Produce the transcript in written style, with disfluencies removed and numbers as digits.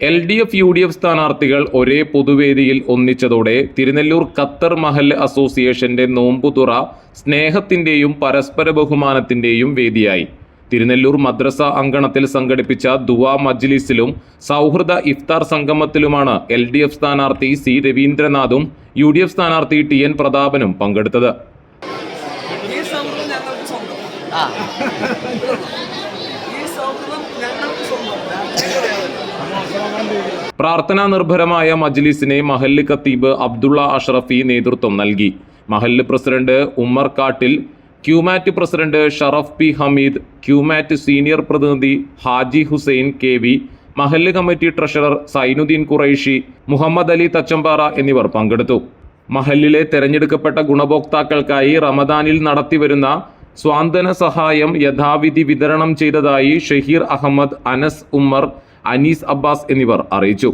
LDF UDF സ്ഥാനാർത്ഥികൾ ഒരേ പൊതുവേദിയിൽ ഒന്നിച്ചതോടെ Thirunellur Qatar മഹല്ല് അസോസിയേഷന്റെ നോമ്പുതുറ സ്നേഹത്തിന്റെയും പരസ്പര ബഹുമാനത്തിന്റെയും വേദിയായി. തിരുനെല്ലൂർ മദ്രസ അങ്കണത്തിൽ സംഘടിപ്പിച്ച ദുആ മജ്ലിസിലും സൗഹൃദ ഇഫ്താർ സംഗമത്തിലുമാണ് LDF സ്ഥാനാർത്ഥി C രവീന്ദ്രനാഥും UDF സ്ഥാനാർത്ഥി TN പ്രതാപനും പങ്കെടുത്തത്. പ്രാർത്ഥനാ നിർഭരമായ മജ്ലിസിനെ മഹല്ല് ഖത്തീബ് അബ്ദുള്ള അഷ്റഫി നേതൃത്വം നൽകി. മഹല്ല് പ്രസിഡന്റ് ഉമ്മർ കാട്ടിൽ, ക്യൂമാറ്റ് പ്രസിഡന്റ് ഷറഫ് P ഹമീദ്, ക്യൂമാറ്റ് സീനിയർ പ്രതിനിധി ഹാജി ഹുസൈൻ KV, മഹല്ല് കമ്മിറ്റി ട്രഷറർ സൈനുദ്ദീൻ ഖുറൈഷി, മുഹമ്മദ് അലി തച്ചമ്പാറ എന്നിവർ പങ്കെടുത്തു. മഹല്ലിലെ തെരഞ്ഞെടുക്കപ്പെട്ട ഗുണഭോക്താക്കൾക്കായി റമദാനിൽ നടത്തിവരുന്ന സ്വാന്തന സഹായം യഥാവിധി വിതരണം ചെയ്തതായി ഷഹീർ അഹമ്മദ്, അനസ് ഉമ്മർ, അനീസ് അബ്ബാസ് എന്നിവർ അറിയിച്ചു.